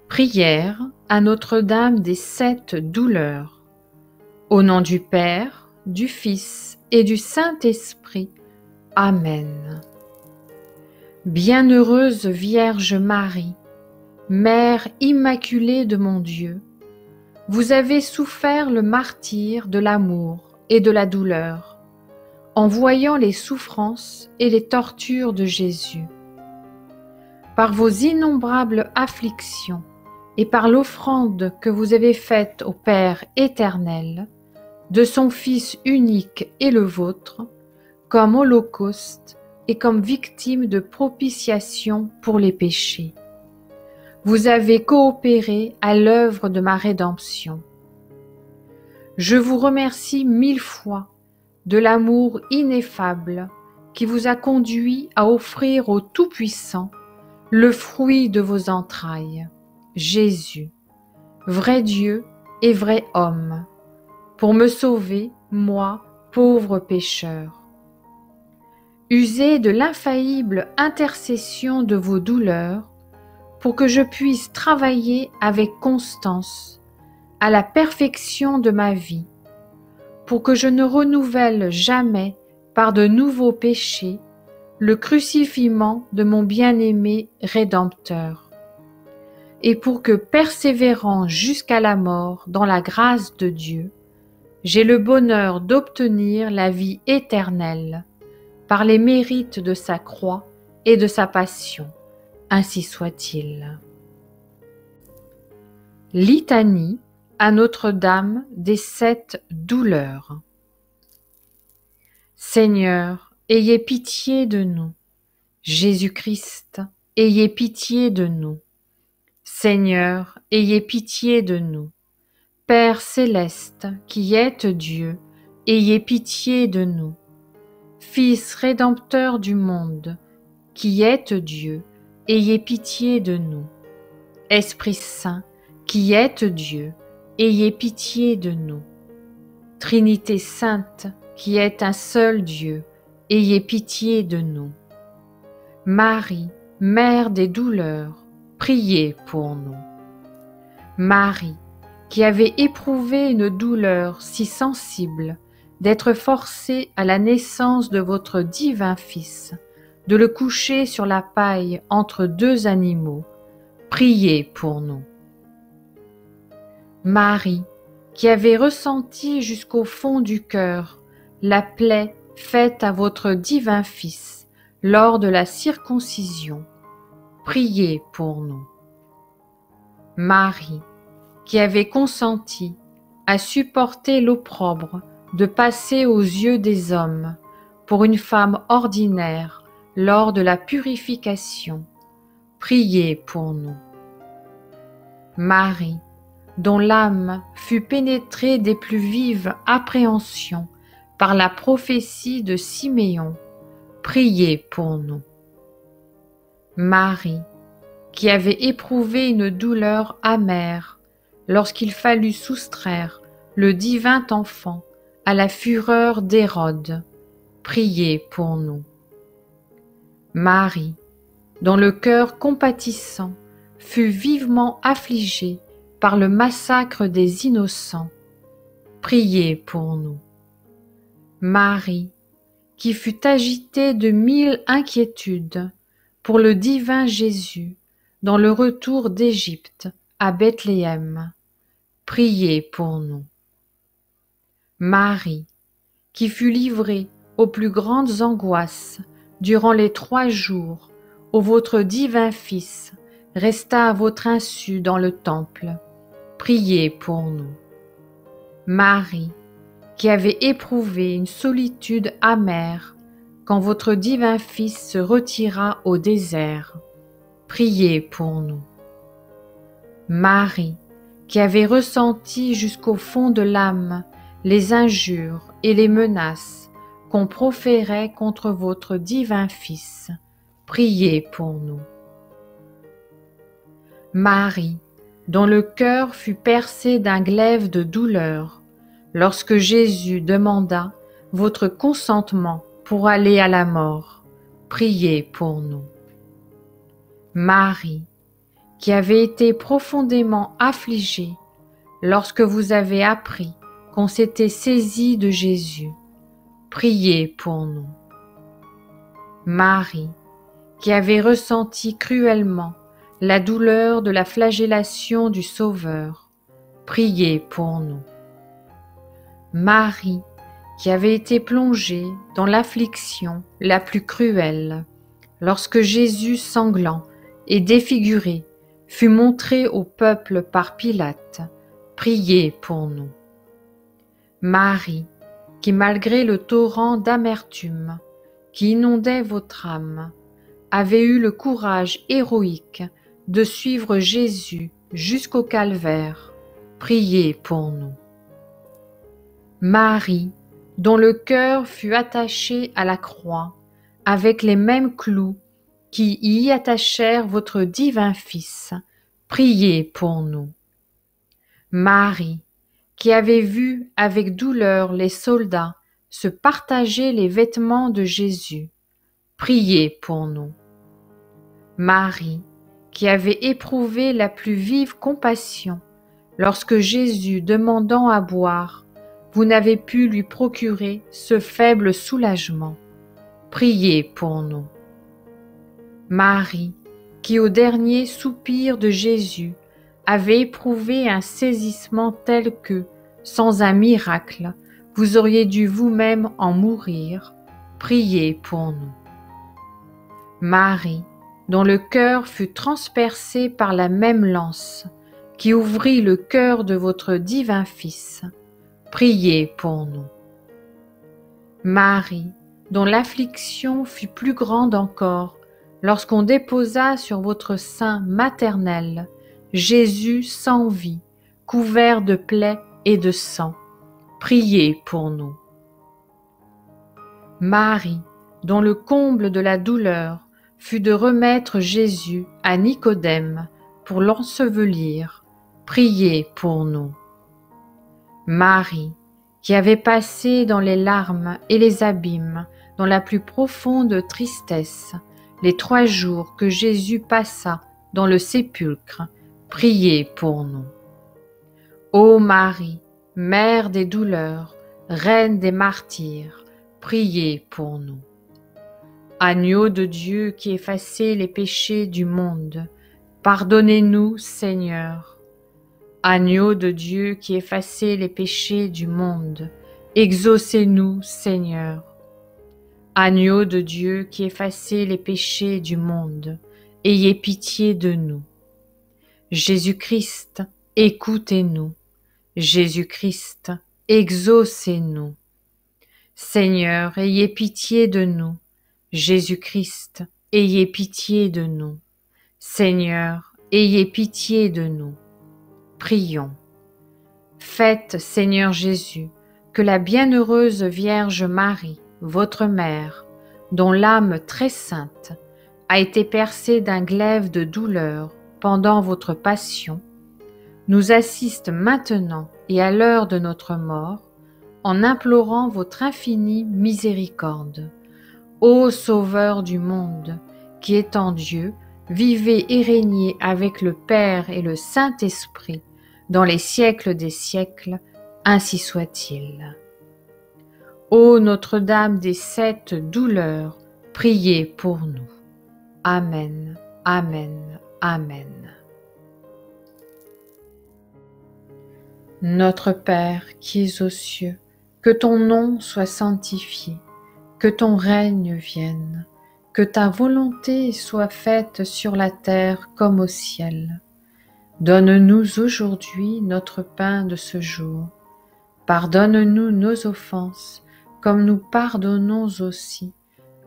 Prière à Notre-Dame des 7 douleurs. Au nom du Père, du Fils et du Saint-Esprit. Amen. Bienheureuse Vierge Marie, Mère immaculée de mon Dieu, vous avez souffert le martyre de l'amour et de la douleur, en voyant les souffrances et les tortures de Jésus. Par vos innombrables afflictions et par l'offrande que vous avez faite au Père éternel, de son Fils unique et le vôtre, comme holocauste et comme victime de propitiation pour les péchés. Vous avez coopéré à l'œuvre de ma rédemption. Je vous remercie 1000 fois de l'amour ineffable qui vous a conduit à offrir au Tout-Puissant le fruit de vos entrailles, Jésus, vrai Dieu et vrai homme, pour me sauver, moi, pauvre pécheur. Usez de l'infaillible intercession de vos douleurs pour que je puisse travailler avec constance à la perfection de ma vie, pour que je ne renouvelle jamais par de nouveaux péchés le crucifiement de mon bien-aimé Rédempteur, et pour que, persévérant jusqu'à la mort dans la grâce de Dieu, j'ai le bonheur d'obtenir la vie éternelle par les mérites de sa croix et de sa passion. Ainsi soit-il. Litanie à Notre-Dame des 7 douleurs. Seigneur, ayez pitié de nous. Jésus-Christ, ayez pitié de nous. Seigneur, ayez pitié de nous. Père céleste, qui êtes Dieu, ayez pitié de nous. Fils rédempteur du monde, qui êtes Dieu, ayez pitié de nous. Esprit Saint, qui êtes Dieu, ayez pitié de nous. Trinité sainte, qui est un seul Dieu, ayez pitié de nous. Marie, Mère des douleurs, priez pour nous. Marie, qui avez éprouvé une douleur si sensible d'être forcée à la naissance de votre divin Fils, de le coucher sur la paille entre 2 animaux, priez pour nous. Marie, qui avez ressenti jusqu'au fond du cœur la plaie faite à votre divin Fils lors de la circoncision, priez pour nous. Marie, qui avez consenti à supporter l'opprobre de passer aux yeux des hommes pour une femme ordinaire lors de la purification, priez pour nous. Marie, dont l'âme fut pénétrée des plus vives appréhensions par la prophétie de Siméon, priez pour nous. Marie, qui avait éprouvé une douleur amère lorsqu'il fallut soustraire le divin enfant à la fureur d'Hérode, priez pour nous. Marie, dont le cœur compatissant fut vivement affligé par le massacre des innocents, priez pour nous. Marie, qui fut agitée de 1000 inquiétudes pour le divin Jésus dans le retour d'Égypte à Bethléem, priez pour nous. Marie, qui fut livrée aux plus grandes angoisses durant les 3 jours où votre divin Fils resta à votre insu dans le temple, priez pour nous. Marie, qui avez éprouvé une solitude amère quand votre divin Fils se retira au désert, priez pour nous. Marie, qui avez ressenti jusqu'au fond de l'âme les injures et les menaces qu'on proférait contre votre divin Fils, priez pour nous. Marie, dont le cœur fut percé d'un glaive de douleur lorsque Jésus demanda votre consentement pour aller à la mort, priez pour nous. Marie, qui avez été profondément affligée lorsque vous avez appris qu'on s'était saisi de Jésus, priez pour nous. Marie, qui avait ressenti cruellement la douleur de la flagellation du Sauveur, priez pour nous. Marie, qui avait été plongée dans l'affliction la plus cruelle, lorsque Jésus sanglant et défiguré fut montré au peuple par Pilate, priez pour nous. Marie, qui malgré le torrent d'amertume qui inondait votre âme, avait eu le courage héroïque de suivre Jésus jusqu'au calvaire, priez pour nous. Marie, dont le cœur fut attaché à la croix avec les mêmes clous qui y attachèrent votre divin Fils, priez pour nous. Marie, qui avait vu avec douleur les soldats se partager les vêtements de Jésus, priez pour nous. Marie, qui avait éprouvé la plus vive compassion lorsque Jésus, demandant à boire, vous n'avez pu lui procurer ce faible soulagement, priez pour nous. Marie, qui au dernier soupir de Jésus avait éprouvé un saisissement tel que, sans un miracle, vous auriez dû vous-même en mourir, priez pour nous. Marie, dont le cœur fut transpercé par la même lance, qui ouvrit le cœur de votre divin Fils, priez pour nous. Marie, dont l'affliction fut plus grande encore, lorsqu'on déposa sur votre sein maternel Jésus sans vie, couvert de plaies et de sang, priez pour nous. Marie, dont le comble de la douleur fut de remettre Jésus à Nicodème pour l'ensevelir, priez pour nous. Marie, qui avait passé dans les larmes et les abîmes, dans la plus profonde tristesse, les 3 jours que Jésus passa dans le sépulcre, priez pour nous. Ô Marie, Mère des douleurs, Reine des martyrs, priez pour nous. Agneau de Dieu qui effacez les péchés du monde, pardonnez-nous, Seigneur. Agneau de Dieu qui effacez les péchés du monde, exaucez-nous, Seigneur. Agneau de Dieu qui effacez les péchés du monde, ayez pitié de nous. Jésus-Christ, écoutez-nous. Jésus-Christ, exaucez-nous. Seigneur, ayez pitié de nous. Jésus-Christ, ayez pitié de nous. Seigneur, ayez pitié de nous. Prions. Faites, Seigneur Jésus, que la bienheureuse Vierge Marie, votre mère, dont l'âme très sainte a été percée d'un glaive de douleur pendant votre passion, nous assiste maintenant et à l'heure de notre mort, en implorant votre infinie miséricorde. Ô Sauveur du monde, qui étant Dieu, vivez et régnez avec le Père et le Saint-Esprit, dans les siècles des siècles, ainsi soit-il. Ô Notre-Dame des 7 douleurs, priez pour nous. Amen, Amen, Amen. Notre Père qui es aux cieux, que ton nom soit sanctifié, que ton règne vienne, que ta volonté soit faite sur la terre comme au ciel. Donne-nous aujourd'hui notre pain de ce jour. Pardonne-nous nos offenses, comme nous pardonnons aussi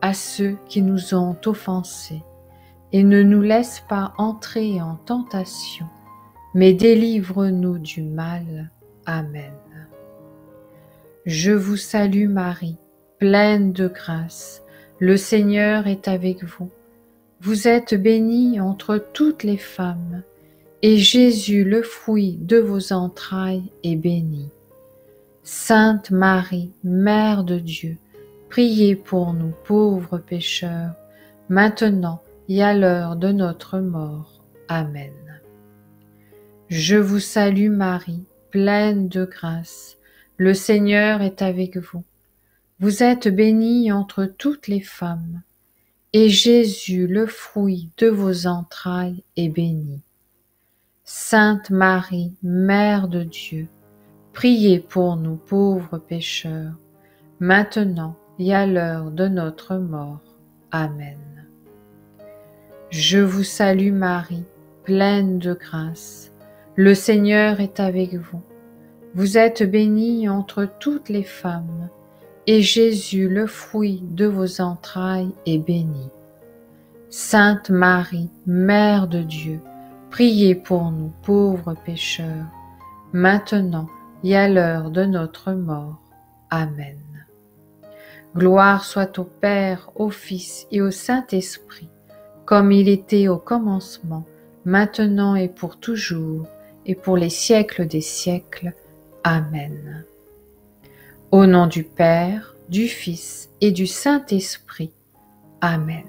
à ceux qui nous ont offensés. Et ne nous laisse pas entrer en tentation, mais délivre-nous du mal. Amen. Je vous salue Marie, pleine de grâce. Le Seigneur est avec vous. Vous êtes bénie entre toutes les femmes, et Jésus, le fruit de vos entrailles, est béni. Sainte Marie, Mère de Dieu, priez pour nous pauvres pécheurs, maintenant et à l'heure de notre mort. Amen. Je vous salue Marie, pleine de grâce. Le Seigneur est avec vous. Vous êtes bénie entre toutes les femmes, et Jésus, le fruit de vos entrailles, est béni. Sainte Marie, Mère de Dieu, priez pour nous pauvres pécheurs, maintenant et à l'heure de notre mort. Amen. Je vous salue Marie, pleine de grâce. Le Seigneur est avec vous. Vous êtes bénie entre toutes les femmes, et Jésus, le fruit de vos entrailles, est béni. Sainte Marie, Mère de Dieu, priez pour nous pauvres pécheurs, maintenant et à l'heure de notre mort. Amen. Gloire soit au Père, au Fils et au Saint-Esprit, comme il était au commencement, maintenant et pour toujours, et pour les siècles des siècles. Amen. Au nom du Père, du Fils et du Saint-Esprit. Amen.